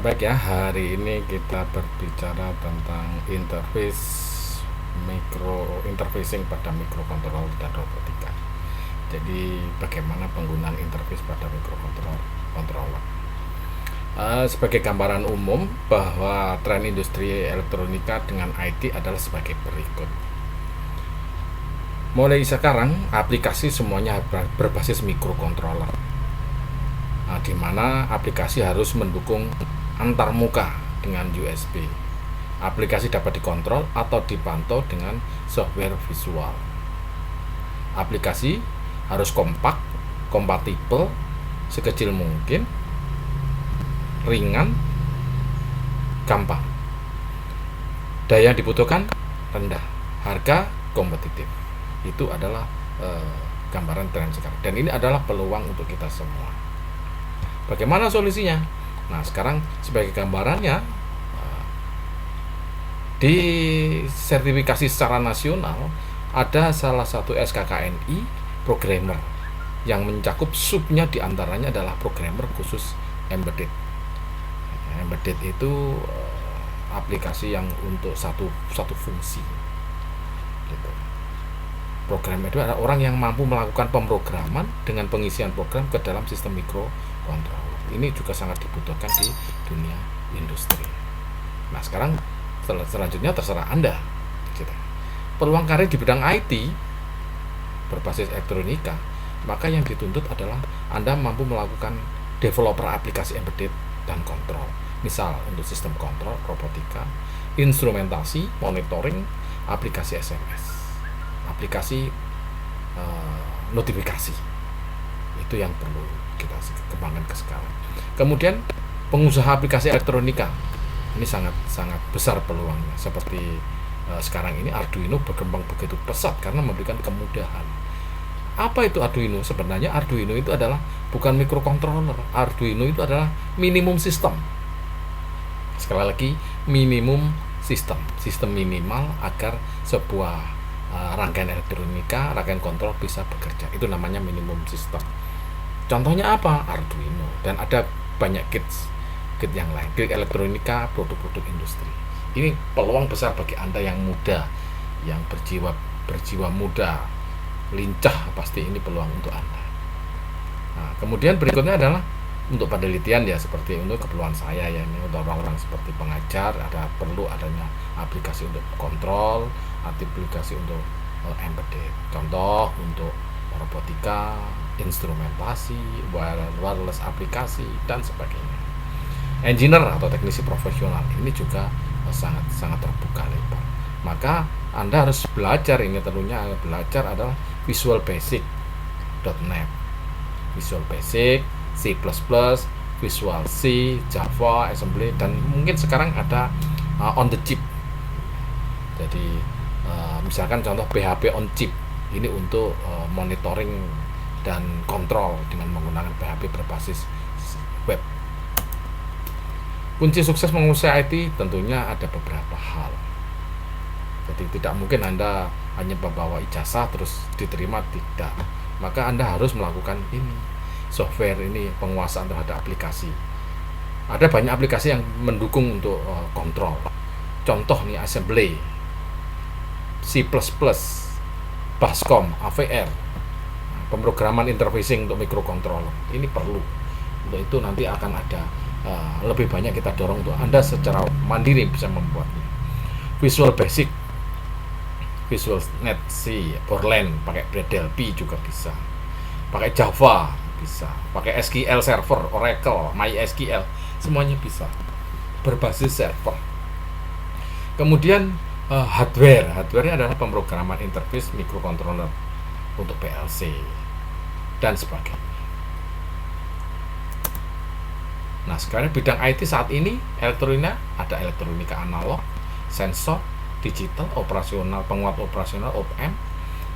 Baik ya, hari ini kita berbicara tentang interfacing pada microcontroller dan robotika. Jadi bagaimana penggunaan interface pada microcontroller. Sebagai gambaran umum bahwa tren industri elektronika dengan IT adalah sebagai berikut. Mulai sekarang aplikasi semuanya berbasis microcontroller. Di mana aplikasi harus mendukung antarmuka dengan USB. Aplikasi dapat dikontrol atau dipantau dengan software visual. Aplikasi harus kompak, kompatibel, sekecil mungkin, ringan, gampang. Daya yang dibutuhkan rendah, harga kompetitif. Itu adalah gambaran tren sekarang. Dan ini adalah peluang untuk kita semua. Bagaimana solusinya? Nah, sekarang sebagai gambarannya, di sertifikasi secara nasional ada salah satu SKKNI programmer yang mencakup subnya diantaranya adalah programmer khusus embedded. Embedded itu aplikasi yang untuk satu fungsi. Gitu. Programmer itu adalah orang yang mampu melakukan pemrograman dengan pengisian program ke dalam sistem microcontroller. Ini juga sangat dibutuhkan di dunia industri. Nah, sekarang selanjutnya terserah Anda. Peluang karir di bidang IT berbasis elektronika, maka yang dituntut adalah Anda mampu melakukan developer aplikasi embedded dan kontrol. Misal untuk sistem kontrol, robotika, instrumentasi, monitoring, aplikasi SMS, aplikasi notifikasi. Itu yang perlu kita kembangkan ke sekarang. Kemudian pengusaha aplikasi elektronika ini sangat besar peluangnya. Seperti sekarang ini Arduino berkembang begitu pesat karena memberikan kemudahan. Apa itu Arduino? Sebenarnya Arduino itu adalah bukan microcontroller. Arduino itu adalah minimum system. Sekali lagi, minimum sistem minimal agar sebuah rangkaian elektronika, rangkaian kontrol bisa bekerja. Itu namanya minimum system. Contohnya apa? Arduino. Dan ada banyak kit yang lain, kit elektronika, produk-produk industri. Ini peluang besar bagi Anda yang muda, yang berjiwa muda, lincah, pasti ini peluang untuk Anda. Nah, kemudian berikutnya adalah untuk penelitian ya, seperti untuk keperluan saya ya, ini untuk orang-orang seperti pengajar, perlu adanya aplikasi untuk kontrol, aplikasi untuk embedded. Contoh untuk robotika, instrumentasi, wireless aplikasi dan sebagainya. Engineer atau teknisi profesional ini juga sangat terbuka lebar. Maka Anda harus belajar, ini tentunya belajar adalah Visual Basic .NET, Visual Basic, C++, Visual C, Java, Assembly, dan mungkin sekarang ada on the chip. Jadi misalkan contoh PHP on chip ini untuk monitoring dan kontrol dengan menggunakan PHP berbasis web. Kunci sukses menguasai IT tentunya ada beberapa hal. Jadi tidak mungkin Anda hanya membawa ijazah terus diterima, tidak. Maka Anda harus melakukan ini, software ini, penguasaan terhadap aplikasi. Ada banyak aplikasi yang mendukung untuk kontrol. Contoh nih, Assembly, C++, Bascom, AVR, pemrograman interfacing untuk microcontroller. Ini perlu. Untuk itu nanti akan ada lebih banyak kita dorong untuk Anda secara mandiri bisa membuatnya. Visual Basic, Visual Net C, Borland, pakai Gradle P juga bisa. Pakai Java bisa, pakai SQL Server, Oracle, MySQL, semuanya bisa. Berbasis server. Kemudian hardware-nya adalah pemrograman interface microcontroller untuk PLC dan sebagainya. Nah, sekarang bidang IT saat ini elektronika, ada elektronika analog, sensor, digital, operasional, penguat operasional, OPM,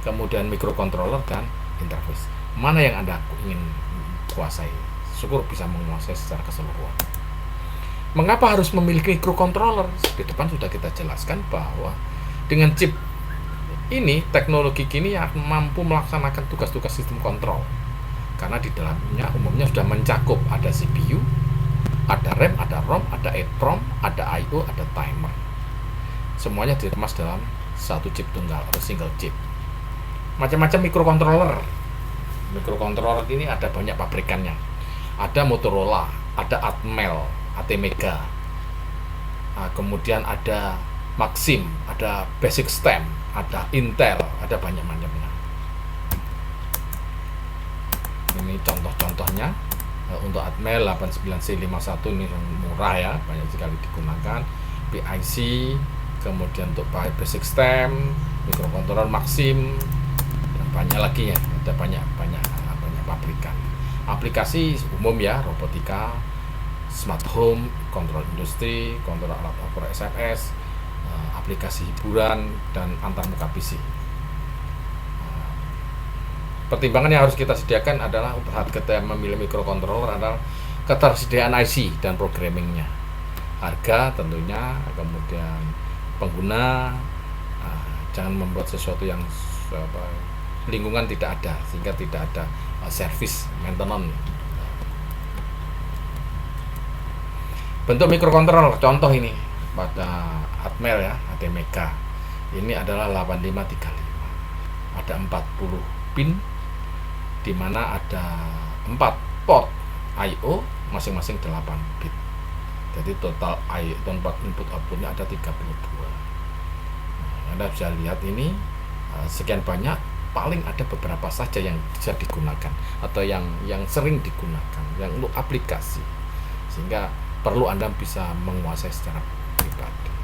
kemudian microcontroller dan interface. Mana yang Anda ingin kuasai? Syukur bisa menguasai secara keseluruhan. Mengapa harus memiliki microcontroller? Di depan sudah kita jelaskan bahwa dengan chip ini, teknologi kini yang mampu melaksanakan tugas-tugas sistem kontrol. Karena di dalamnya umumnya sudah mencakup ada CPU, Ada RAM, ada ROM, ada EEPROM, ada I/O, ada timer. Semuanya dikemas dalam satu chip tunggal atau single chip. Macam-macam mikrokontroller. Mikrokontroller ini ada banyak pabrikannya. Ada Motorola, ada Atmel, ATmega. Kemudian ada Maxim, ada Basic Stem, ada Intel, ada banyak macamnya. Ini contoh-contohnya. Untuk Atmel 89C51 ini yang murah ya, banyak sekali digunakan. PIC, kemudian untuk Basic Stem, mikrokontroller Maxim, dan banyak lagi ya, ada banyak pabrikan. Aplikasi umum ya, robotika, smart home, kontrol industri, kontrol alat ukur SMS, aplikasi hiburan, dan antarmuka PC. Pertimbangan yang harus kita sediakan adalah saat kita memilih mikrokontroller adalah ketersediaan IC dan programmingnya, harga tentunya, kemudian pengguna. Jangan membuat sesuatu yang lingkungan tidak ada, sehingga tidak ada service maintenance. Bentuk mikrokontroller contoh ini pada Atmel ya, ATmega ini adalah 8535, ada 40 pin, di mana ada 4 port I/O masing-masing 8 bit. Jadi total I/O tempat input outputnya ada 32. Anda bisa lihat ini sekian banyak, paling ada beberapa saja yang bisa digunakan atau yang sering digunakan, yang untuk aplikasi, sehingga perlu Anda bisa menguasai secara pribadi.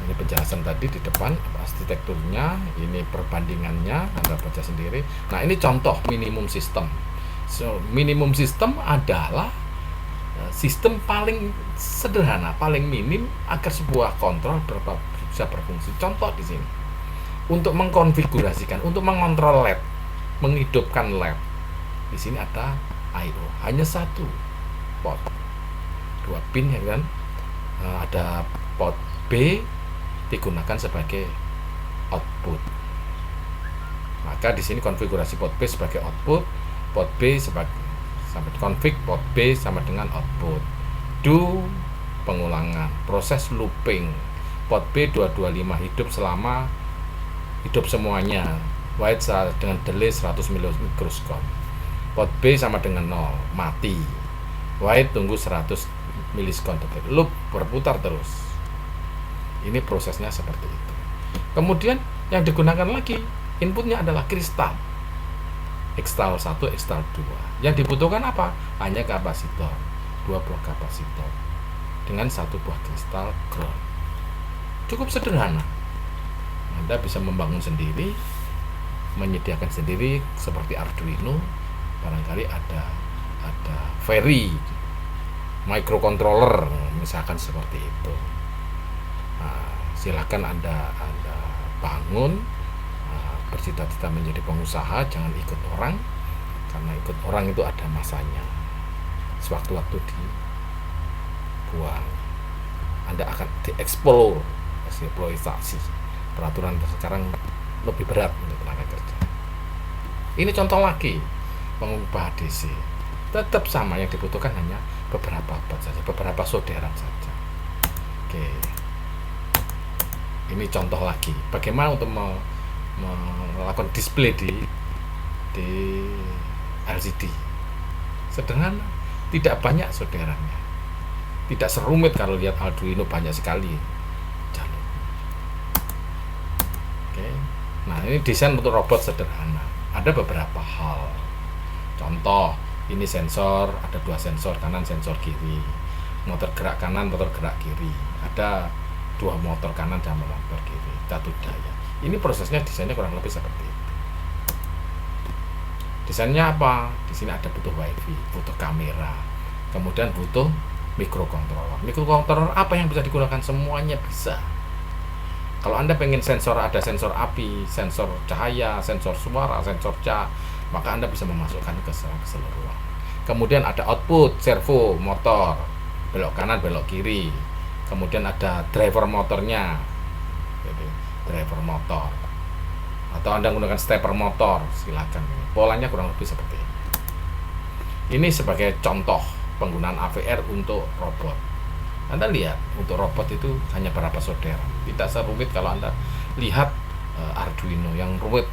Ini penjelasan tadi di depan arsitekturnya, ini perbandingannya, Anda baca sendiri. Nah, ini contoh minimum system. So, minimum system adalah sistem paling sederhana, paling minim agar sebuah kontrol bisa berfungsi. Contoh di sini, untuk mengkonfigurasikan, untuk mengontrol LED, menghidupkan LED. Di sini ada I/O, hanya satu port, 2 pin ya kan. Ada port B digunakan sebagai output. Maka di sini konfigurasi port B sebagai output, port B sebagai sampai config port B sama dengan output. Do pengulangan, proses looping. Port B 225 hidup semuanya. Wait dengan delay 100 mikrosekund. Port B sama dengan 0, mati. Wait tunggu 100 milisekund. Loop berputar terus. Ini prosesnya seperti itu. Kemudian yang digunakan lagi inputnya adalah kristal X-Stal 1, X-Stal 2. Yang dibutuhkan apa? Hanya kapasitor, 2 buah kapasitor dengan 1 buah kristal ground. Cukup sederhana. Anda bisa membangun sendiri, menyediakan sendiri seperti Arduino. Barangkali ada Very microcontroller misalkan seperti itu. Silakan Anda bangun, bercita-cita menjadi pengusaha, jangan ikut orang, karena ikut orang itu ada masanya, sewaktu-waktu dibuang. Anda akan dieksploitasi. Peraturan sekarang lebih berat untuk tenaga kerja. Ini contoh lagi mengubah DC. Tetap sama, yang dibutuhkan hanya beberapa pot saja, beberapa solderan saja. Oke. Ini contoh lagi bagaimana untuk melakukan display di LCD. Sederhana, tidak banyak solderannya, tidak serumit kalau lihat Arduino banyak sekali jalur. Oke. Nah, ini desain untuk robot sederhana. Ada beberapa hal. Contoh, ini sensor, ada 2 sensor, kanan sensor kiri, motor gerak kanan, motor gerak kiri. Ada 2 motor kanan dan motor kiri, satu daya. Ini prosesnya, desainnya kurang lebih seperti itu. Desainnya apa? Di sini ada butuh WiFi, butuh kamera, kemudian butuh mikrokontroller. Mikrokontroller apa yang bisa digunakan? Semuanya bisa. Kalau Anda pengen sensor, ada sensor api, sensor cahaya, sensor suara, sensor maka Anda bisa memasukkan ke keseluruhan. Kemudian ada output, servo, motor, belok kanan, belok kiri. Kemudian ada driver motornya, jadi driver motor, atau Anda menggunakan stepper motor, silakan. Polanya kurang lebih seperti ini. Ini sebagai contoh penggunaan AVR untuk robot. Anda lihat untuk robot itu hanya berapa solderan, tidak serumit kalau Anda lihat Arduino yang rumit,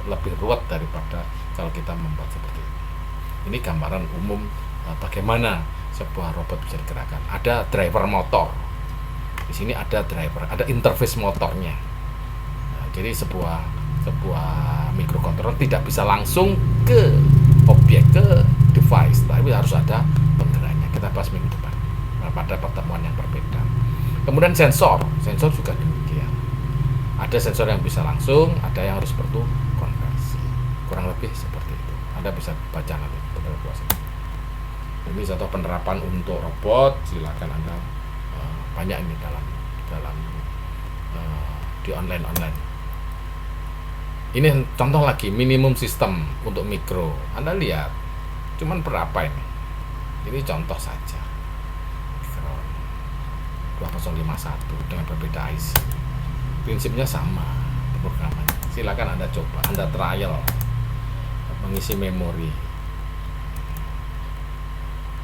lebih ruwet daripada kalau kita membuat seperti ini. Ini gambaran umum bagaimana sebuah robot bisa digerakkan. Ada driver motor. Di sini ada driver, ada interface motornya. Nah, jadi sebuah microcontroller tidak bisa langsung ke objek, ke device, tapi harus ada penggeraknya. Kita bahas minggu depan pada pertemuan yang berbeda. Kemudian sensor juga demikian. Ada sensor yang bisa langsung, ada yang harus perlu konversi. Kurang lebih seperti itu. Anda bisa baca nanti betul kuasanya. Ini contoh penerapan untuk robot. Silakan Anda banyak ini dalam di online. Ini contoh lagi minimum system untuk mikro. Anda lihat, cuman berapa ini? Ini contoh saja. 2051 dengan berbeda IC. Prinsipnya sama pemrogramannya. Silakan Anda coba, Anda trial mengisi memori.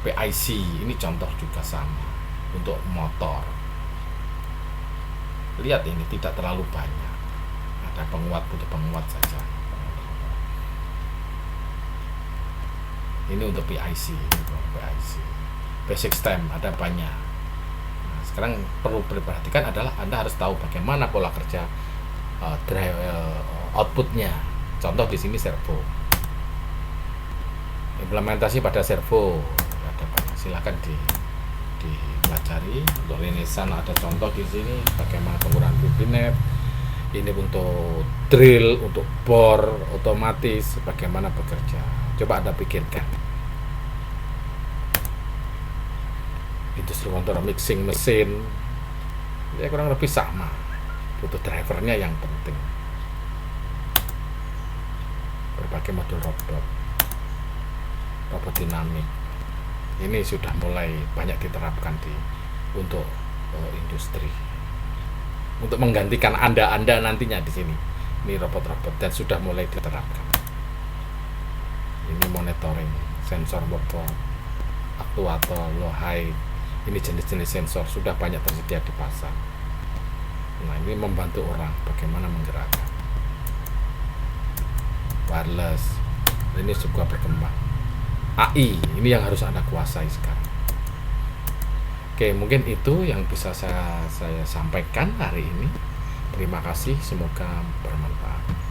PIC ini contoh juga sama untuk motor. Lihat ini tidak terlalu banyak. Ada penguat, butuh penguat saja. Ini untuk PIC, basic stem ada banyak. Nah, sekarang perlu diperhatikan adalah Anda harus tahu bagaimana pola kerja outputnya. Contoh di sini servo. Implementasi pada servo ada banyak. Silakan dipelajari. Untuk Renaissance ada contoh di sini bagaimana penggunaan Rubinet. Ini untuk drill, untuk bor otomatis, bagaimana bekerja. Coba Anda pikirkan. Industri kontrol mixing mesin, ya kurang lebih sama. Butuh drivernya yang penting. Berbagai model robot dinamik. Ini sudah mulai banyak diterapkan untuk industri. Untuk menggantikan Anda nantinya di sini. Ini robot-robot dan sudah mulai diterapkan. Ini monitoring, sensor motor, aktuator, low high. Ini jenis-jenis sensor sudah banyak tersedia di pasar. Nah, ini membantu orang bagaimana menggerakkan. Wireless. Ini juga berkembang. AI, ini yang harus Anda kuasai sekarang. Oke, mungkin itu yang bisa saya sampaikan hari ini. Terima kasih, semoga bermanfaat.